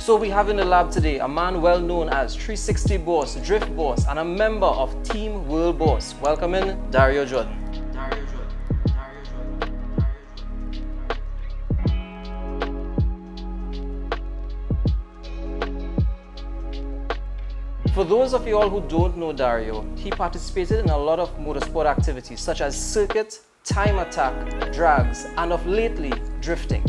So we have in the lab today a man well known as 360 Boss, Drift Boss, and a member of Team World Boss. Welcome in, Dario Jordan. For those of you all who don't know Dario, he participated in a lot of motorsport activities such as circuit, time attack, drags, and of lately, drifting.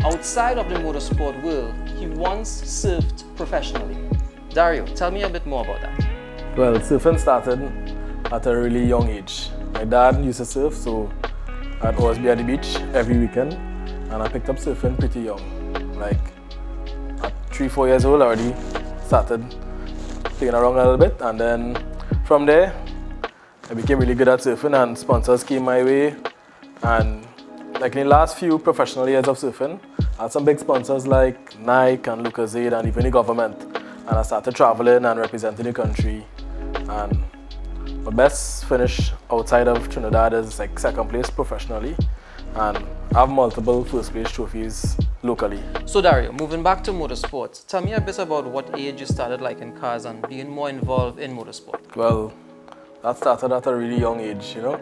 Outside of the motorsport world, he once surfed professionally. Dario, tell me a bit more about that. Well, surfing started at a really young age. My dad used to surf, so I'd always be at the beach every weekend, and I picked up surfing pretty young. Like at 3-4 years old, I already started playing around a little bit, and then from there, I became really good at surfing, and sponsors came my way. And like in the last few professional years of surfing, I had some big sponsors like Nike and Lucozade and even the government. And I started traveling and representing the country. And my best finish outside of Trinidad is like second place professionally. And I have multiple first place trophies locally. So Dario, moving back to motorsports, tell me a bit about what age you started liking cars and being more involved in motorsport. Well, that started at a really young age, you know.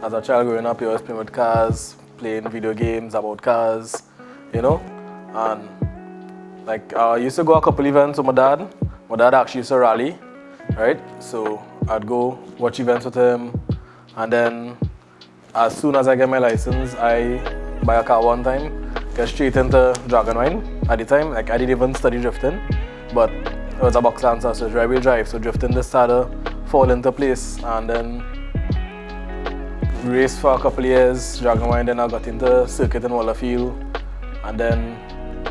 As a child growing up, I was playing with cars, playing video games about cars, you know. And like I used to go a couple events with my dad. My dad actually used to rally, right? So I'd go watch events with him, and then as soon as I get my license, I buy a car one time, get straight into Dragon Wine. At the time, like I didn't even study drifting, but it was a box lancer, so it's rear-wheel drive. So drifting just started fall into place, and then raced for a couple of years, Dragon Wine. Then I got into circuit in Wallerfield, and then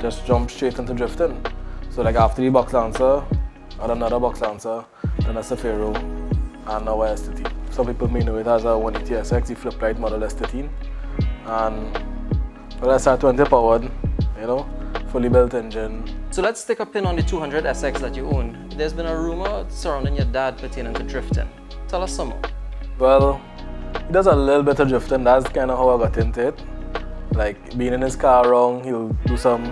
just jumped straight into drifting. So like after the box lancer, I had another box lancer, then a Safiro, and now a S13. Some people may know it as a 180 SX, the flip right model S13. And well, I started 20 powered, you know, fully built engine. So let's stick a pin on the 200 SX that you own. There's been a rumor surrounding your dad pertaining to drifting. Tell us some more. Well, he does a little bit of drifting. That's kind of how I got into it. Like being in his car around, he'll do some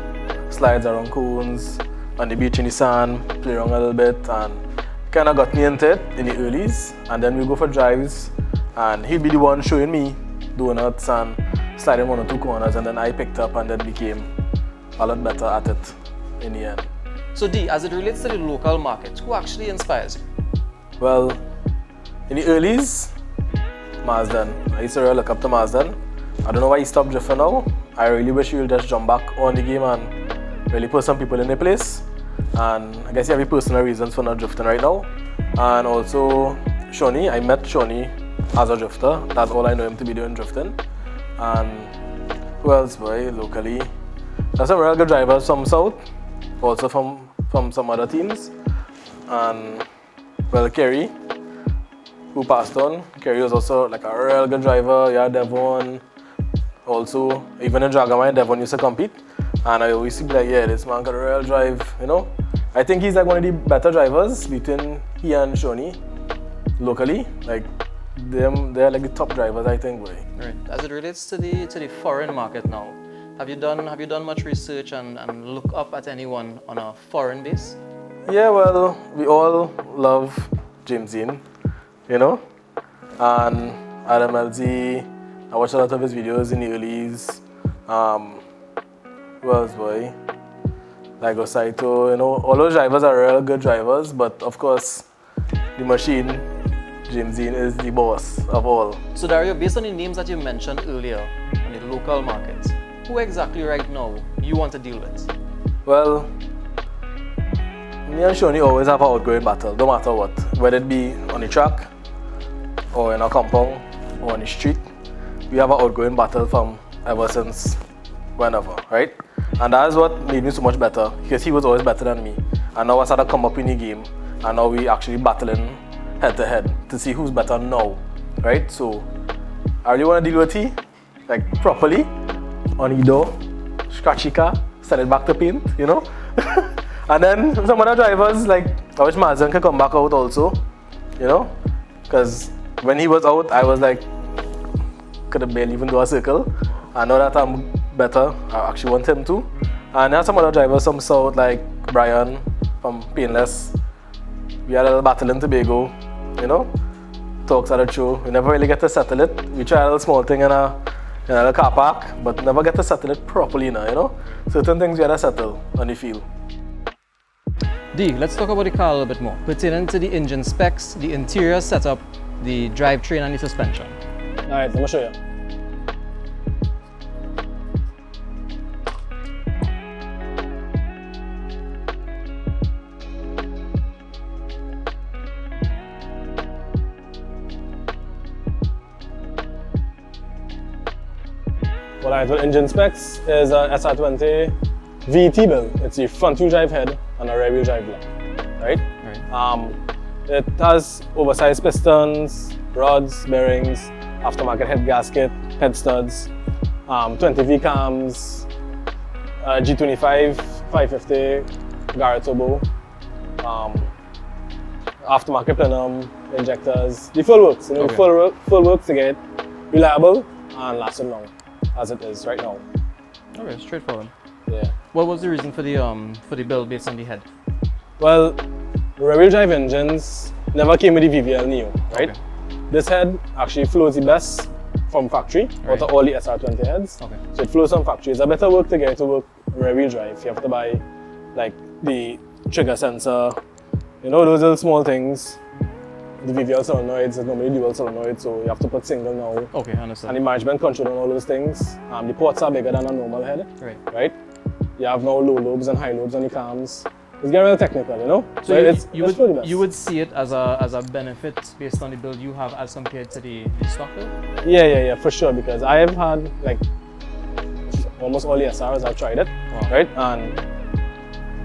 slides around cones, on the beach in the sand, play around a little bit, and kind of got me into it in the earlies. And then we go for drives, and he'd be the one showing me donuts and sliding 1 or 2 corners, and then I picked up and then became a lot better at it in the end. So D, as it relates to the local market, who actually inspires you? Well, in the earlies, Mazdan. I used to really look up to Mazdan. I don't know why he stopped drifting now. I really wish he would just jump back on the game and really put some people in their place. And I guess he have personal reasons for not drifting right now. And also Shawnee, I met Shawnee as a drifter. That's all I know him to be doing, drifting. And who else, boy, locally? There's some real good drivers from South, also from some other teams. And well, Kerry, who passed on. Kerry was also like a real good driver. Yeah, Devon. Also, even in Dragon Wine, Devon used to compete. And I always be like, yeah, this man got a real drive, you know. I think he's like one of the better drivers between he and Shawnee locally. Like they're like the top drivers, I think, boy. Right. As it relates to the foreign market now, have you done much research and look up at anyone on a foreign base? Yeah, well, we all love Imzan, you know, and Adam LZ. I watched a lot of his videos in the earlies. Who else, boy? Like Saito, you know, all those drivers are real good drivers, but of course, the machine, Imzan, is the boss of all. So Dario, based on the names that you mentioned earlier on the local markets, who exactly right now you want to deal with? Well, me and Shawnee always have an outgoing battle, no matter what. Whether it be on the track, or in a compound, or on the street. We have an outgoing battle from ever since whenever, right? And that is what made me so much better, because he was always better than me. And now I started to come up in the game, and now we actually battling head to head to see who's better now, right? So I really want to deal with he, like properly on the door, scratchy car, send it back to paint, you know. And then some other drivers, like I wish Imzan can come back out also, you know, because when he was out, I was like, could have barely even do a circle. I know that I'm better. I actually want him to. And there are some other drivers, some sort like Brian from Painless. We had a little battle in Tobago, you know. Talks at the show. We never really get to settle it. We try a little small thing in a little car park, but never get to settle it properly now, you know. Certain things we had to settle on the field. D, let's talk about the car a little bit more, pertaining to the engine specs, the interior setup, the drivetrain and the suspension. Alright, let me show you. Alright, well, engine specs is a SR20 VT build. It's a front-wheel drive head and a rear-wheel drive block, right? It has oversized pistons, rods, bearings, aftermarket head gasket, head studs, 20V cams, G25, 550, Garrett turbo, aftermarket plenum, injectors, the full works, you know, full works to get reliable and lasting long, as it is right now. Okay, straightforward. Yeah. What was the reason for the build based on the head? Well, rear-wheel drive engines never came with the VVL Neo, right? Okay. This head actually flows the best from factory, out of all the SR20 heads. Okay. So it flows from factory. It's a better work to get to work rear-wheel drive. You have to buy like the trigger sensor, you know, those little small things. The VVL solenoids is normally dual solenoid, so you have to put single now. Okay, I understand. And the management control on all those things. The ports are bigger than a normal head, right? You have now low lobes and high lobes on the cams. It's getting real technical, you know? So you would see it as a benefit based on the build you have as compared to the stock build? Yeah, for sure, because I have had like almost all the SRs, I've tried it, right? And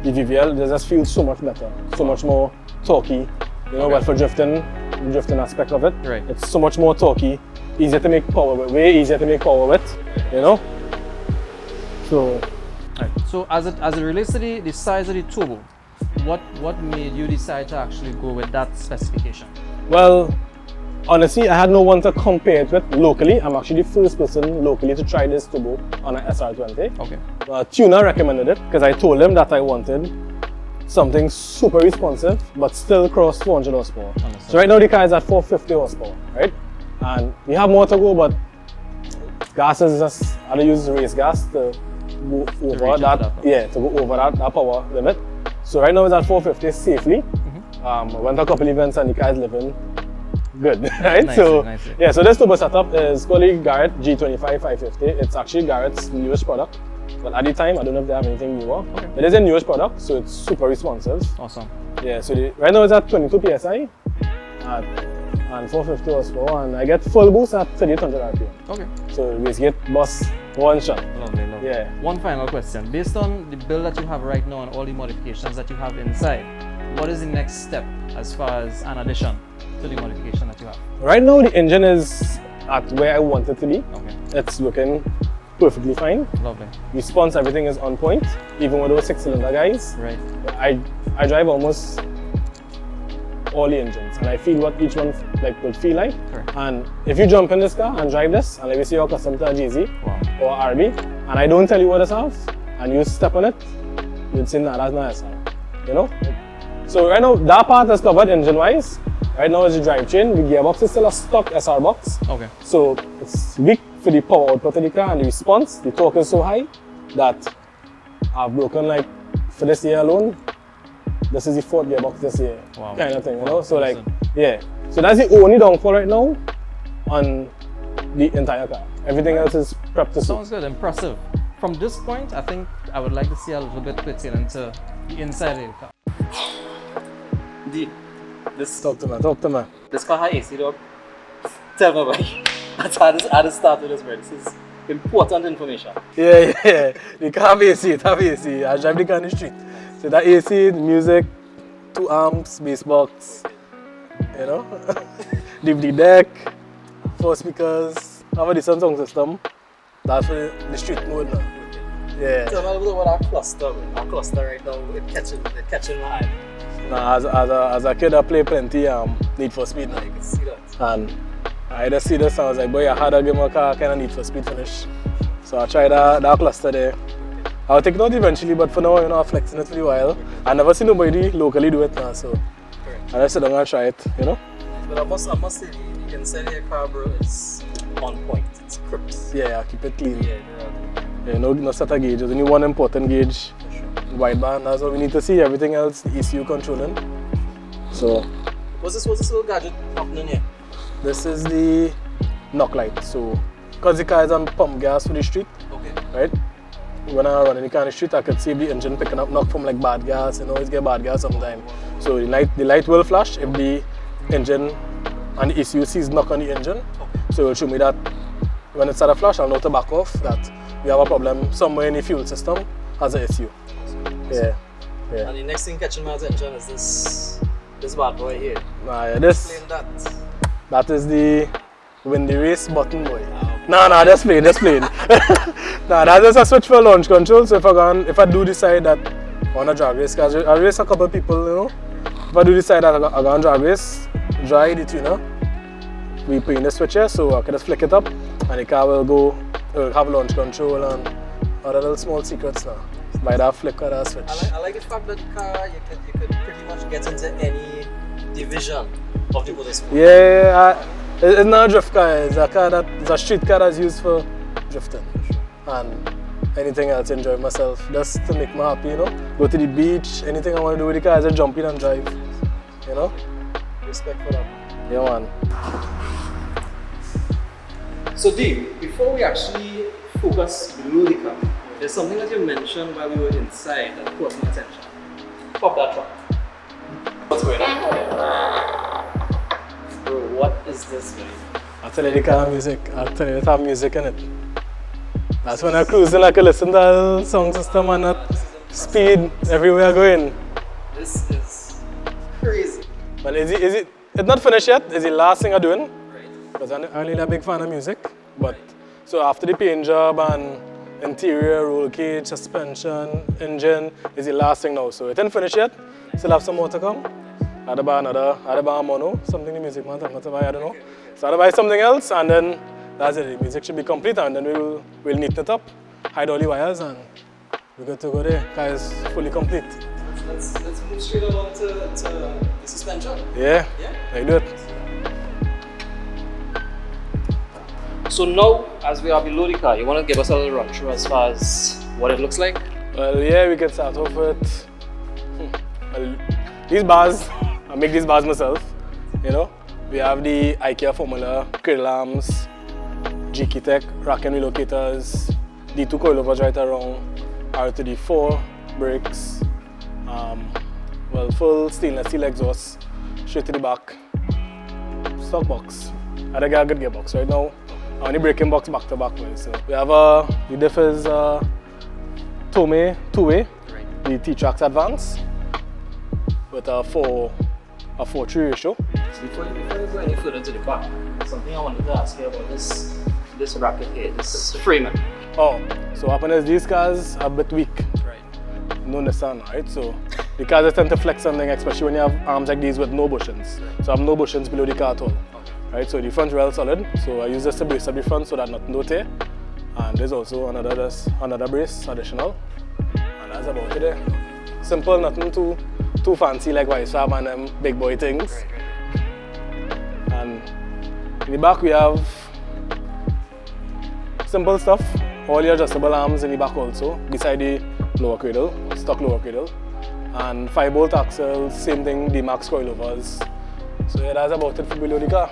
the VVL, they just feel so much better, so much more torquey, you know, but for drifting, the drifting aspect of it, it's so much more torquey, easier to make power with, way easier to make power with, you know? So, so as it relates to the size of the turbo, what made you decide to actually go with that specification? Well, honestly, I had no one to compare it with locally. I'm actually the first person locally to try this turbo on an SR20. Okay. Tuner recommended it because I told him that I wanted something super responsive but still cross 400 horsepower. So right now the car is at 450 horsepower, right? And we have more to go, but gas is just, I use race gas to go over that, to go over that power limit. So right now it's at 450 safely. I went to a couple events and the car is living good, right? Nicely. Yeah, so this turbo setup is called the Garrett G25 550. It's actually Garrett's newest product. But at the time, I don't know if they have anything newer. It is a newest product, so it's super responsive. Awesome. Yeah, so right now it's at 22 PSI and 450 horsepower, and I get full boost at 3800 RPM. Okay. So we get bus one shot. Lovely. Yeah. One final question. Based on the build that you have right now and all the modifications that you have inside, what is the next step as far as an addition to the modification that you have? Right now the engine is at where I want it to be. Okay. It's looking perfectly fine. Lovely. Response, everything is on point, even with those 6-cylinder guys. Right. I drive almost all the engines and I feel what each one would feel like. Correct. And if you jump in this car and drive this and let me see you're accustomed to a GZ or RB and I don't tell you what this has and you step on it, you'd say, nah, that's not SR, you know? So right now that part is covered engine wise. Right now is the drivetrain. The gearbox is still a stock SR box. Okay. So it's weak for the power output of the car and the response. The torque is so high that I've broken, like, for this year alone, this is the 4th gearbox this year, kind of thing, you know? So like, yeah. So that's the only downfall right now on the entire car. Everything else is prepped to suit. Sounds good, impressive. From this point, I think I would like to see a little bit pertaining to the inside of the car. Talk to me. This car has AC, dog. Tell me about it. That's how this start with this, bro. This is important information. Yeah. The car have AC, it have AC. I drive the car in the street. So that AC, the music, 2 amps, bass box, you know, DVD deck, 4 speakers, have a decent sound system, That's for the street mode now. Yeah. Tell me a little about our cluster. Our cluster right now, it catching my eye. Nah, as a kid, I play plenty Need for Speed now. I can see that. And I just see this and I was like, boy, I had to give my car kind of Need for Speed finish. So I tried that cluster there. I'll take it out eventually, but for now, you know, I'm flexing it for a while. I never seen nobody locally do it now, so I just sit down and try it, you know. But I must say, the inside of your car, bro, is on point. It's crisp. Yeah, I keep it clean. Yeah, No set of gauges. Only one important gauge, wideband. That's all we need to see. Everything else, the ECU controlling. So, what's this little gadget happening here? this is the knock light. So, because the car is on pump gas for the street, right? When I run any kind of street, I could see the engine picking up knock from like bad gas. You know, it's get bad gas sometimes. So the light will flash if the engine and the ECU sees knock on the engine. So it will show me that when it starts to flash, I'll know to back off that we have a problem somewhere in the fuel system has an issue. Yeah. And the next thing catching my attention is this bad boy here. Yeah, Explain that. that is the windy race button, boy. No, just playing. Nah, that's just a switch for launch control. So if I do decide that I want to drag race, because I race a couple of people, you know. If I do decide that I want to drag race, dry the tuner, we put in the switch here, so I can just flick it up, and the car will have launch control and other little small secrets now. By that flick or that switch. I like the fact that the car you could pretty much get into any division of the motorsport. Yeah, it's not a drift car. It's a street car that's used for drifting. And anything else, enjoy myself, just to make me happy, you know. Go to the beach, anything I want to do with the car, I just jump in and drive, you know. Respect for that. Yeah, man. So D, before we actually focus below the car, there's something that you mentioned while we were inside that caught my attention. Pop that truck. What's going on? Bro, what is this, man? I'll tell you the car music. I'll tell you it have music in it. That's when I'm cruising, I can listen to the sound system and that speed everywhere I go in. This is crazy. But it's not finished yet. It's the last thing I'm doing. Right. Because I'm really a big fan of music. But so after the paint job and interior, roll cage, suspension, engine is the last thing now. So it ain't finished yet. Still have some more to come. I'd buy a mono, something the music man, I don't know. So I'd buy something else and then that's it. The music should be complete and then we'll neaten it up, hide all the wires and we're good to go there. Car is fully complete. Let's move straight along to the suspension. Yeah? I do it. So now, as we are below the car, you want to give us a little run through as far as what it looks like? Well, yeah, we can start off with well, these bars. I make these bars myself, you know. We have the IKEA formula, cradle arms, GK Tech, rack and relocators, D2 coilovers right around, R2D4, brakes, well, full stainless steel exhaust, straight to the back, stock box. I think I got a good gearbox right now. On the braking box back to back. So we have the diff is Tome 2-way, right. The T-Trax Advance with a 4:3 ratio. Before you go any further to the back, something I wanted to ask you about this bracket here, this framing. Oh, so what happens is these cars are a bit weak. Right. No Nissan, right? So the cars tend to flex something, especially when you have arms like these with no bushings. So I have no bushings below the car at all. Right, so the front rail is solid, so I use this to brace up the front so that nothing no tear. And there's also another brace additional, and that's about it there. Simple, nothing too fancy like YSAB and them big boy things. And in the back we have simple stuff, all your adjustable arms in the back also, beside the lower cradle, stock lower cradle, and 5-bolt axles, same thing, the Max coilovers. So yeah, that's about it for below the car.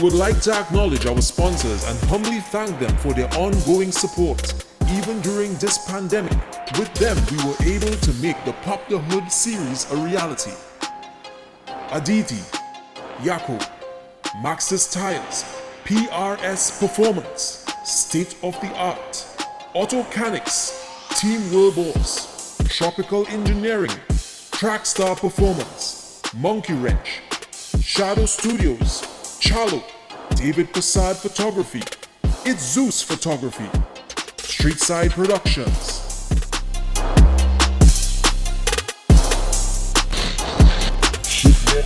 would like to acknowledge our sponsors and humbly thank them for their ongoing support. Even during this pandemic, with them we were able to make the Pop the Hood series a reality. Aditi, YACCO, Maxxis Tires, PRS Performance, State of the Art, Autokanix, Team World Boss, Tropical Engineering, Trakstar Performance, Monkey Wrench, Shadow Studios, Chalo, David Persad Photography, Itz Zeus Photography, Streetside Productions. Shit,